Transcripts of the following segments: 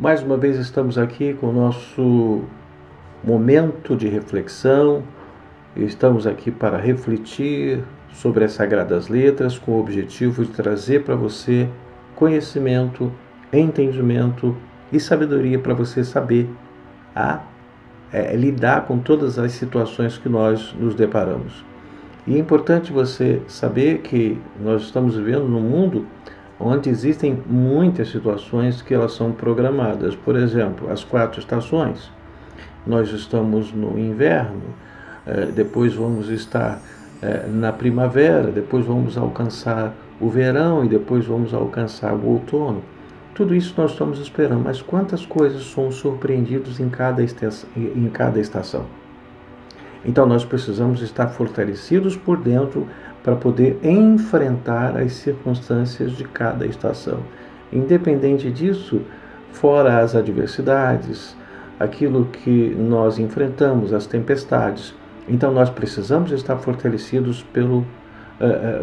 Mais uma vez estamos aqui com o nosso momento de reflexão. Estamos aqui para refletir sobre as Sagradas Letras com o objetivo de trazer para você conhecimento, entendimento e sabedoria para você saber lidar com todas as situações que nós nos deparamos. E é importante você saber que nós estamos vivendo num mundo onde existem muitas situações que elas são programadas. Por exemplo, as 4 estações. Nós estamos no inverno, depois vamos estar na primavera, depois vamos alcançar o verão e depois vamos alcançar o outono. Tudo isso nós estamos esperando, mas quantas coisas somos surpreendidos em cada estação? Então nós precisamos estar fortalecidos por dentro para poder enfrentar as circunstâncias de cada estação. Independente disso, fora as adversidades, aquilo que nós enfrentamos, as tempestades, então nós precisamos estar fortalecidos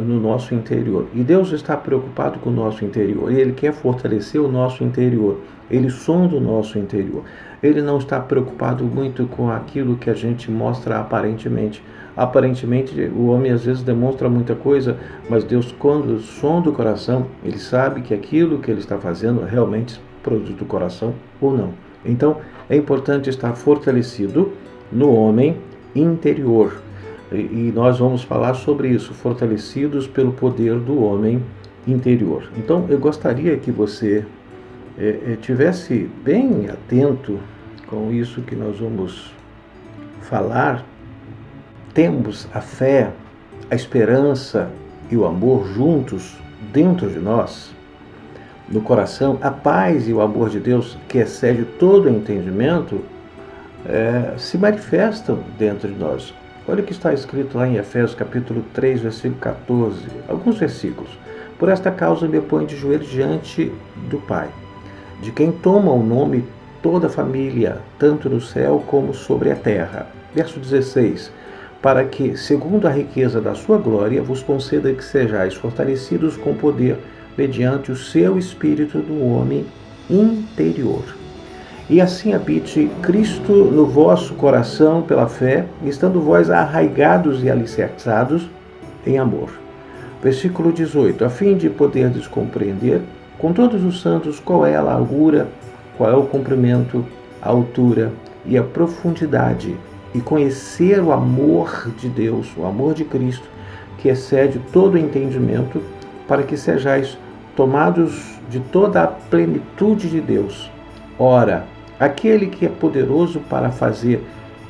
no nosso interior. E Deus está preocupado com o nosso interior. E Ele quer fortalecer o nosso interior. Ele sonda o nosso interior. Ele não está preocupado muito com aquilo que a gente mostra aparentemente. Aparentemente, o homem às vezes demonstra muita coisa, mas Deus, quando sonda o coração, Ele sabe que aquilo que Ele está fazendo é realmente produto do coração ou não. Então, é importante estar fortalecido no homem interior. E nós vamos falar sobre isso, fortalecidos pelo poder do homem interior. Então, eu gostaria que você tivesse bem atento com isso que nós vamos falar. Temos a fé, a esperança e o amor juntos dentro de nós, no coração. A paz e o amor de Deus, que excede todo entendimento, se manifestam dentro de nós. Olha o que está escrito lá em Efésios capítulo 3, versículo 14, alguns versículos. Por esta causa me ponho de joelhos diante do Pai, de quem toma o nome toda a família, tanto no céu como sobre a terra. Verso 16, para que, segundo a riqueza da sua glória, vos conceda que sejais fortalecidos com poder, mediante o seu Espírito do homem interior. E assim habite Cristo no vosso coração pela fé, estando vós arraigados e alicerçados em amor. Versículo 18, a fim de poderdes compreender com todos os santos qual é a largura, qual é o comprimento, a altura e a profundidade, e conhecer o amor de Deus, o amor de Cristo, que excede todo entendimento, para que sejais tomados de toda a plenitude de Deus. Ora, aquele que é poderoso para fazer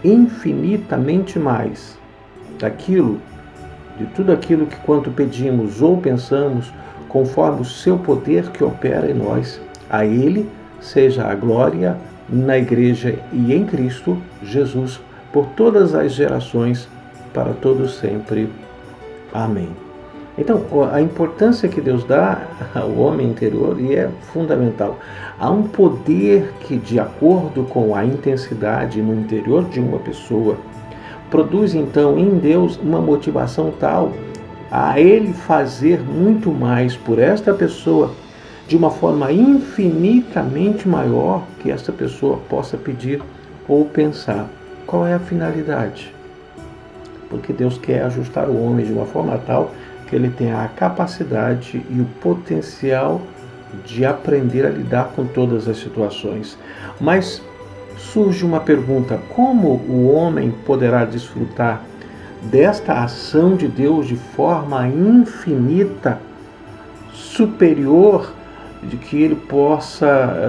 infinitamente mais de tudo aquilo que quanto pedimos ou pensamos, conforme o seu poder que opera em nós, a Ele seja a glória na Igreja e em Cristo Jesus, por todas as gerações, para todos sempre. Amém. Então, a importância que Deus dá ao homem interior é fundamental. Há um poder que, de acordo com a intensidade no interior de uma pessoa, produz então em Deus uma motivação tal a Ele fazer muito mais por esta pessoa, de uma forma infinitamente maior que esta pessoa possa pedir ou pensar. Qual é a finalidade? Porque Deus quer ajustar o homem de uma forma tal que ele tenha a capacidade e o potencial de aprender a lidar com todas as situações. Mas surge uma pergunta: como o homem poderá desfrutar desta ação de Deus de forma infinita, superior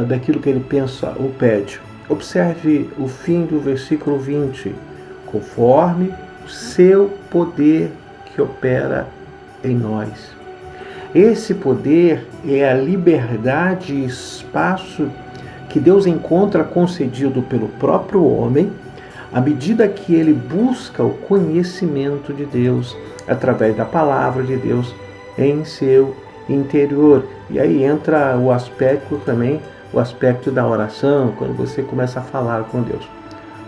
daquilo que ele pensa ou pede? Observe o fim do versículo 20. Conforme o seu poder que opera em nós. Esse poder é a liberdade e espaço que Deus encontra concedido pelo próprio homem à medida que ele busca o conhecimento de Deus através da palavra de Deus em seu interior. E aí entra o aspecto da oração, quando você começa a falar com Deus.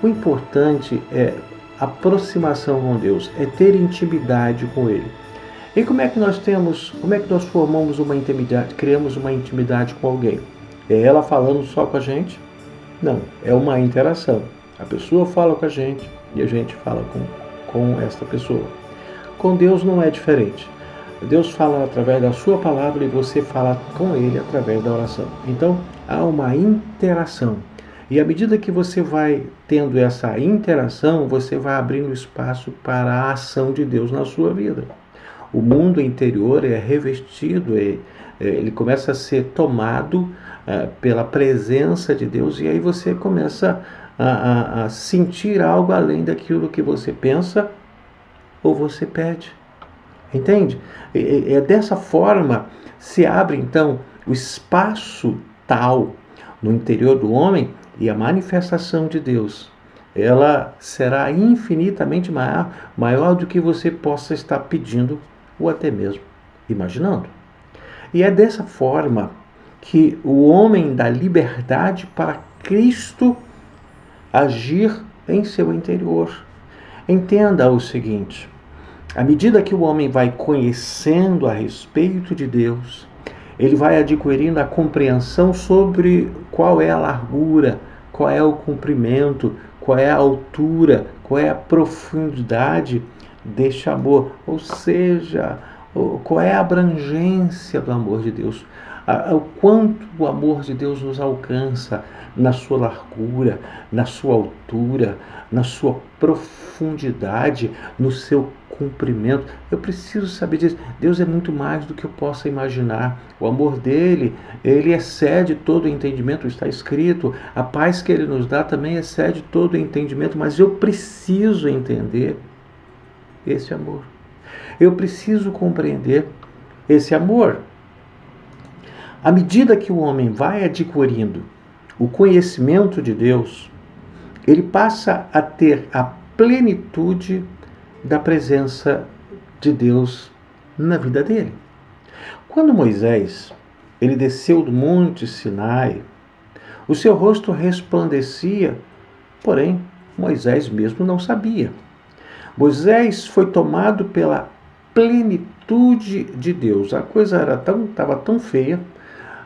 O importante é aproximação com Deus, é ter intimidade com Ele. E como é que nós formamos uma intimidade, criamos uma intimidade com alguém? É ela falando só com a gente? Não, é uma interação. A pessoa fala com a gente e a gente fala com esta pessoa. Com Deus não é diferente. Deus fala através da sua palavra e você fala com Ele através da oração. Então, há uma interação. E à medida que você vai tendo essa interação, você vai abrindo espaço para a ação de Deus na sua vida. O mundo interior é revestido, ele começa a ser tomado pela presença de Deus, e aí você começa a sentir algo além daquilo que você pensa ou você pede. Entende? É dessa forma se abre então o espaço tal no interior do homem, e a manifestação de Deus, ela será infinitamente maior do que você possa estar pedindo ou até mesmo imaginando. E é dessa forma que o homem dá liberdade para Cristo agir em seu interior. Entenda o seguinte: à medida que o homem vai conhecendo a respeito de Deus, ele vai adquirindo a compreensão sobre qual é a largura, qual é o comprimento, qual é a altura, qual é a profundidade deste amor, ou seja, qual é a abrangência do amor de Deus, o quanto o amor de Deus nos alcança na sua largura, na sua altura, na sua profundidade, no seu cumprimento. Eu preciso saber disso. Deus é muito mais do que eu possa imaginar. O amor dele, ele excede todo o entendimento, está escrito. A paz que ele nos dá também excede todo o entendimento, mas eu preciso entender esse amor. Eu preciso compreender esse amor. À medida que o homem vai adquirindo o conhecimento de Deus, ele passa a ter a plenitude da presença de Deus na vida dele. Quando Moisés ele desceu do monte Sinai, o seu rosto resplandecia, porém Moisés mesmo não sabia. Moisés foi tomado pela plenitude de Deus. A coisa estava tão feia,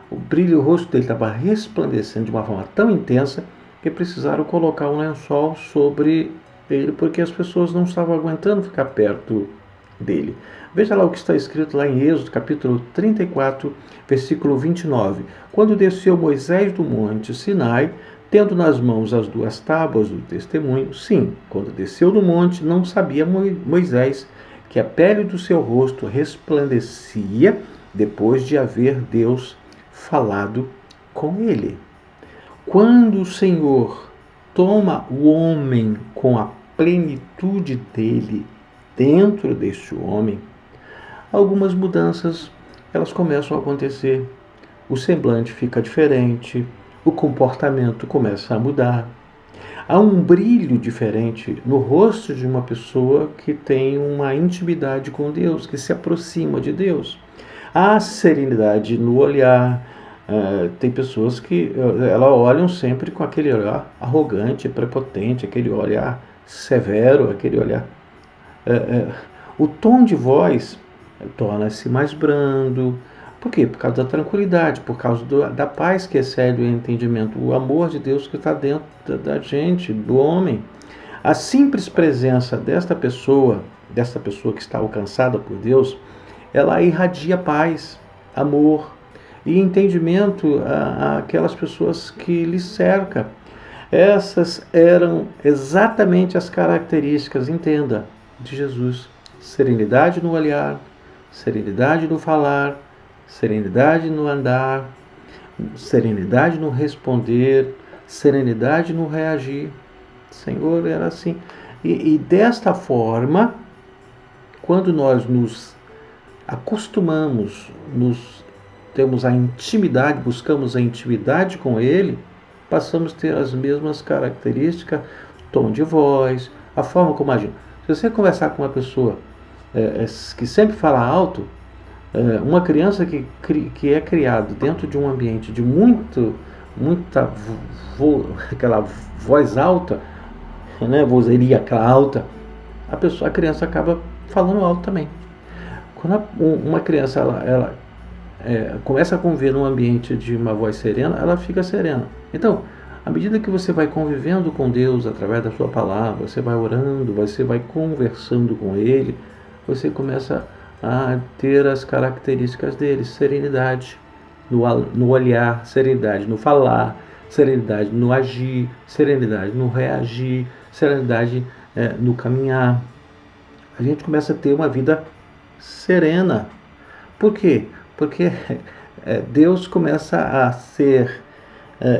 o brilho do rosto dele estava resplandecendo de uma forma tão intensa que precisaram colocar um lençol sobre ele, porque as pessoas não estavam aguentando ficar perto dele. Veja lá o que está escrito lá em Êxodo, capítulo 34, versículo 29. Quando desceu Moisés do monte Sinai, tendo nas mãos as duas tábuas do testemunho, sim, quando desceu do monte, não sabia Moisés que a pele do seu rosto resplandecia depois de haver Deus falado com ele. Quando o Senhor toma o homem com a plenitude dele dentro deste homem, algumas mudanças elas começam a acontecer. O semblante fica diferente, o comportamento começa a mudar. Há um brilho diferente no rosto de uma pessoa que tem uma intimidade com Deus, que se aproxima de Deus. Há serenidade no olhar. Tem pessoas que elas olham sempre com aquele olhar arrogante, prepotente, aquele olhar severo, aquele olhar. O tom de voz torna-se mais brando. Por quê? Por causa da tranquilidade, por causa da paz que excede o entendimento, o amor de Deus que está dentro da gente, do homem. A simples presença desta pessoa que está alcançada por Deus, ela irradia paz, amor e entendimento àquelas pessoas que lhe cercam. Essas eram exatamente as características, entenda, de Jesus. Serenidade no olhar, serenidade no falar, serenidade no andar, serenidade no responder, serenidade no reagir. Senhor, era assim. E desta forma, quando nós nos acostumamos, temos a intimidade, buscamos a intimidade com Ele, passamos a ter as mesmas características, tom de voz, a forma como agimos. Se você conversar com uma pessoa que sempre fala alto, uma criança que é criada dentro de um ambiente de muita aquela voz alta, né, vozeria aquela alta, a criança acaba falando alto também. Quando uma criança começa a conviver num ambiente de uma voz serena, ela fica serena. Então, à medida que você vai convivendo com Deus através da sua palavra, você vai orando, você vai conversando com Ele, você começa a ter as características dele: serenidade no olhar, serenidade no falar, serenidade no agir, serenidade no reagir, serenidade no caminhar. A gente começa a ter uma vida serena. Por quê? Porque Deus começa a ser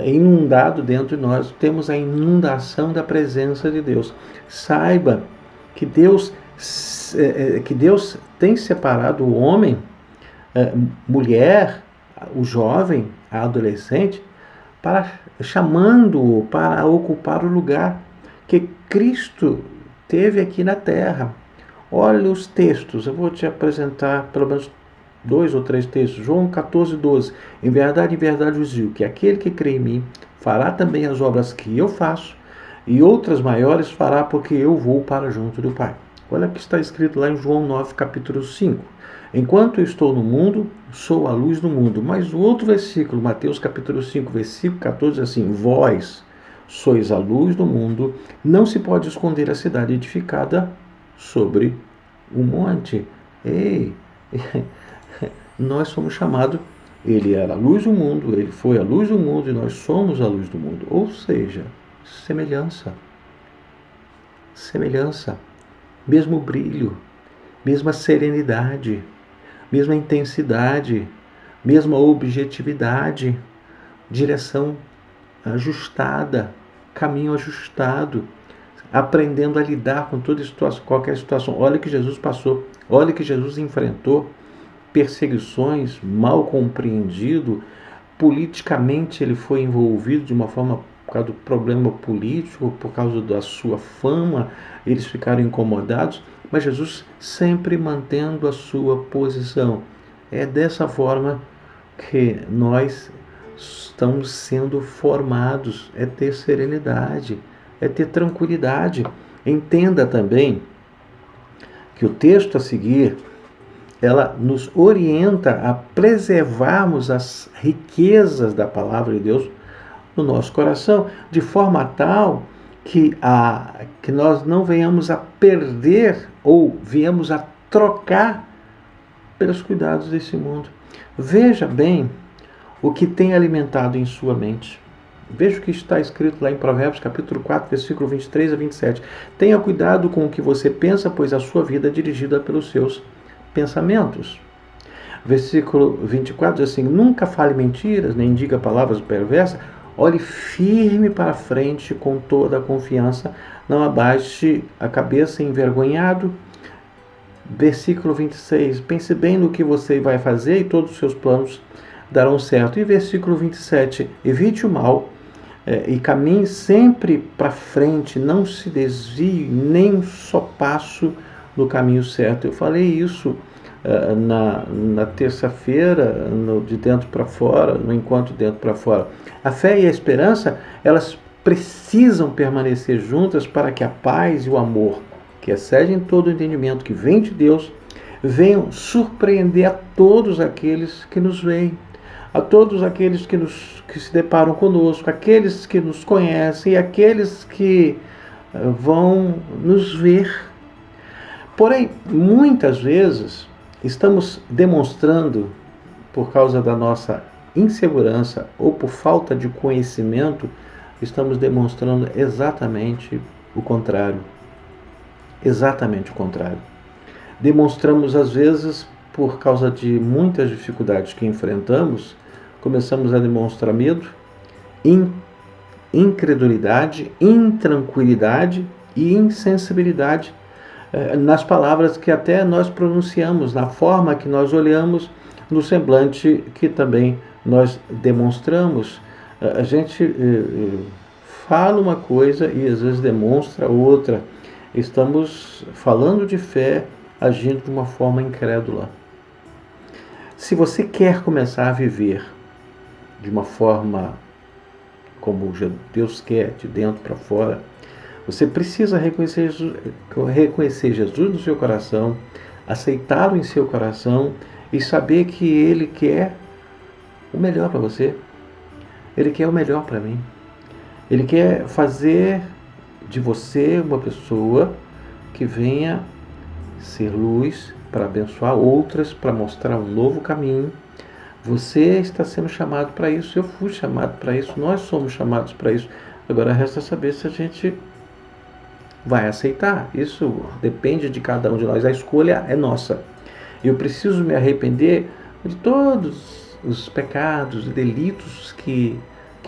inundado dentro de nós, temos a inundação da presença de Deus. Saiba que Deus tem separado o homem, mulher, o jovem, a adolescente, chamando-o para ocupar o lugar que Cristo teve aqui na terra. Olha os textos, eu vou te apresentar pelo menos 2 ou 3 textos. João 14:12. Em verdade, vos digo que aquele que crê em mim fará também as obras que eu faço, e outras maiores fará, porque eu vou para junto do Pai. Olha o que está escrito lá em João 9, capítulo 5. Enquanto eu estou no mundo, sou a luz do mundo. Mas o outro versículo, Mateus capítulo 5, versículo 14, diz assim: vós sois a luz do mundo, não se pode esconder a cidade edificada sobre um monte. Ei, nós somos chamados, ele era a luz do mundo, ele foi a luz do mundo e nós somos a luz do mundo. Ou seja, semelhança, mesmo brilho, mesma serenidade, mesma intensidade, mesma objetividade, direção ajustada, caminho ajustado, aprendendo a lidar com toda situação, qualquer situação. Olha que Jesus passou, olha que Jesus enfrentou perseguições, mal compreendido, politicamente ele foi envolvido de uma forma por causa do problema político, por causa da sua fama, eles ficaram incomodados, mas Jesus sempre mantendo a sua posição. É dessa forma que nós estamos sendo formados, é ter serenidade, é ter tranquilidade. Entenda também que o texto a seguir, ela nos orienta a preservarmos as riquezas da palavra de Deus no nosso coração, de forma tal que nós não venhamos a perder ou venhamos a trocar pelos cuidados desse mundo. Veja bem o que tem alimentado em sua mente. Veja o que está escrito lá em Provérbios, capítulo 4, versículo 23 a 27. Tenha cuidado com o que você pensa, pois a sua vida é dirigida pelos seus pensamentos. Versículo 24 diz assim: nunca fale mentiras, nem diga palavras perversas, olhe firme para frente com toda a confiança, não abaixe a cabeça envergonhado. Versículo 26, pense bem no que você vai fazer e todos os seus planos darão certo. E versículo 27, evite o mal e caminhe sempre para frente, não se desvie nem um só passo no caminho certo. Eu falei isso na terça-feira, de dentro para fora, no encontro dentro para fora. A fé e a esperança, elas precisam permanecer juntas para que a paz e o amor, que excedem todo o entendimento, que vem de Deus, venham surpreender a todos aqueles que nos veem, a todos aqueles que se deparam conosco, aqueles que nos conhecem e aqueles que vão nos ver. Porém, muitas vezes estamos demonstrando, por causa da nossa insegurança ou por falta de conhecimento, estamos demonstrando exatamente o contrário. Exatamente o contrário. Demonstramos, às vezes, por causa de muitas dificuldades que enfrentamos, começamos a demonstrar medo, incredulidade, intranquilidade e insensibilidade nas palavras que até nós pronunciamos, na forma que nós olhamos, no semblante que também nós demonstramos. A gente fala uma coisa e às vezes demonstra outra. Estamos falando de fé, agindo de uma forma incrédula. Se você quer começar a viver de uma forma como Deus quer, de dentro para fora, você precisa reconhecer Jesus no seu coração, aceitá-lo em seu coração e saber que Ele quer o melhor para você. Ele quer o melhor para mim. Ele quer fazer de você uma pessoa que venha ser luz para abençoar outras, para mostrar um novo caminho. Você está sendo chamado para isso, eu fui chamado para isso, nós somos chamados para isso. Agora resta saber se a gente vai aceitar. Isso depende de cada um de nós, a escolha é nossa. Eu preciso me arrepender de todos os pecados e delitos que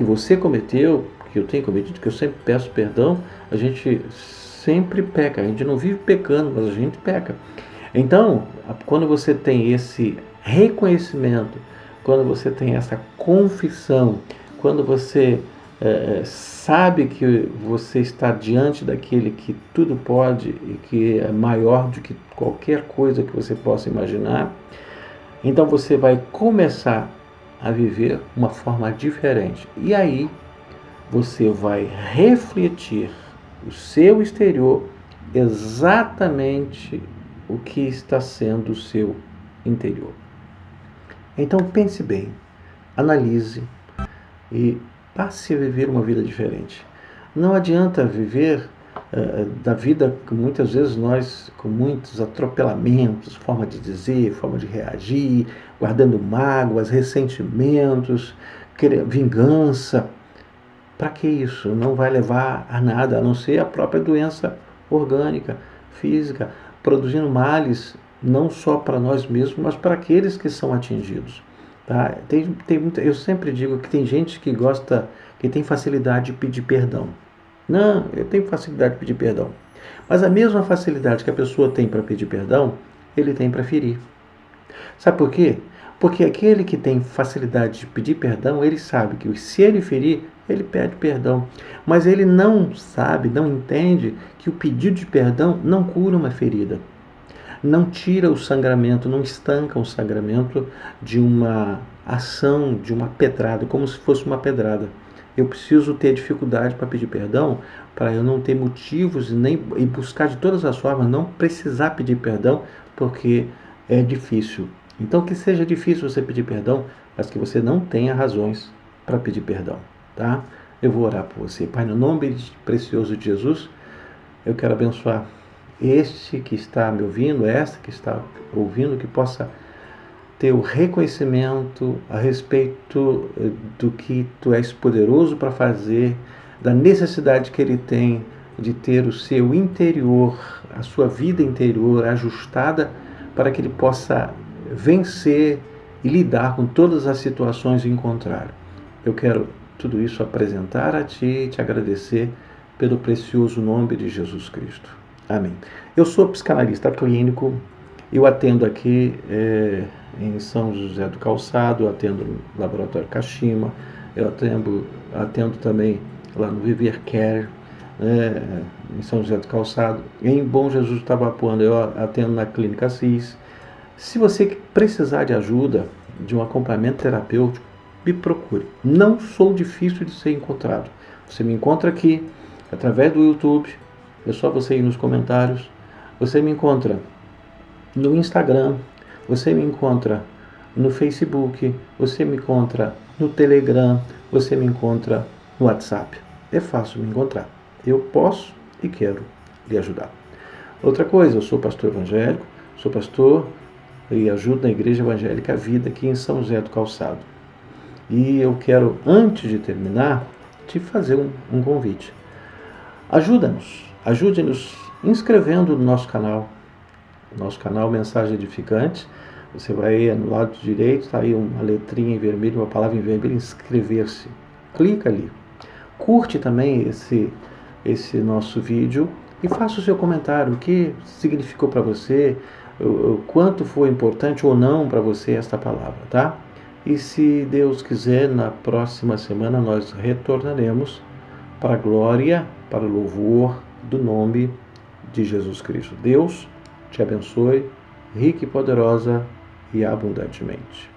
você cometeu, que eu tenho cometido, que eu sempre peço perdão. A gente sempre peca, a gente não vive pecando, mas a gente peca. Então, quando você tem esse reconhecimento, quando você tem essa confissão, quando você sabe que você está diante daquele que tudo pode e que é maior do que qualquer coisa que você possa imaginar, então você vai começar a viver uma forma diferente. E aí você vai refletir o seu exterior exatamente o que está sendo o seu interior. Então pense bem, analise e passe a viver uma vida diferente. Não adianta viver da vida que muitas vezes nós, com muitos atropelamentos, forma de dizer, forma de reagir, guardando mágoas, ressentimentos, vingança. Para que isso? Não vai levar a nada, a não ser a própria doença orgânica, física, produzindo males não só para nós mesmos, mas para aqueles que são atingidos. Tá? Eu sempre digo que tem gente que gosta, que tem facilidade de pedir perdão. Não, eu tenho facilidade de pedir perdão. Mas a mesma facilidade que a pessoa tem para pedir perdão, ele tem para ferir. Sabe por quê? Porque aquele que tem facilidade de pedir perdão, ele sabe que se ele ferir, ele pede perdão. Mas ele não sabe, não entende que o pedido de perdão não cura uma ferida. Não tira o sangramento, não estanca o sangramento de uma ação, de uma pedrada, como se fosse uma pedrada. Eu preciso ter dificuldade para pedir perdão, para eu não ter motivos e buscar de todas as formas não precisar pedir perdão, porque é difícil. Então que seja difícil você pedir perdão, mas que você não tenha razões para pedir perdão, tá? Eu vou orar por você. Pai, no nome precioso de Jesus, eu quero abençoar este que está me ouvindo, esta que está ouvindo, que possa ter o reconhecimento a respeito do que Tu és poderoso para fazer, da necessidade que ele tem de ter o seu interior, a sua vida interior ajustada para que ele possa vencer e lidar com todas as situações em contrário. Eu quero tudo isso apresentar a Ti e Te agradecer pelo precioso nome de Jesus Cristo. Amém. Eu sou psicanalista clínico, eu atendo aqui em São José do Calçado, eu atendo no Laboratório Kashima, eu atendo também lá no Viver Care, em São José do Calçado. Em Bom Jesus do Tabapuana, eu atendo na Clínica Assis. Se você precisar de ajuda, de um acompanhamento terapêutico, me procure. Não sou difícil de ser encontrado. Você me encontra aqui, através do YouTube, é só você ir nos comentários. Você me encontra no Instagram, você me encontra no Facebook, você me encontra no Telegram, você me encontra no WhatsApp. É fácil me encontrar. Eu posso e quero lhe ajudar. Outra coisa, eu sou pastor evangélico, sou pastor e ajudo na Igreja Evangélica Vida aqui em São José do Calçado. E eu quero, antes de terminar, te fazer um convite. Ajude-nos inscrevendo no nosso canal Mensagem Edificante. Você vai no lado direito, está aí uma letrinha em vermelho, uma palavra em vermelho, inscrever-se. Clica ali. Curte também esse nosso vídeo e faça o seu comentário, o que significou para você, o quanto foi importante ou não para você esta palavra, tá? E se Deus quiser, na próxima semana nós retornaremos para a glória, para o louvor do nome de Jesus Cristo. Deus te abençoe, rica e poderosa e abundantemente.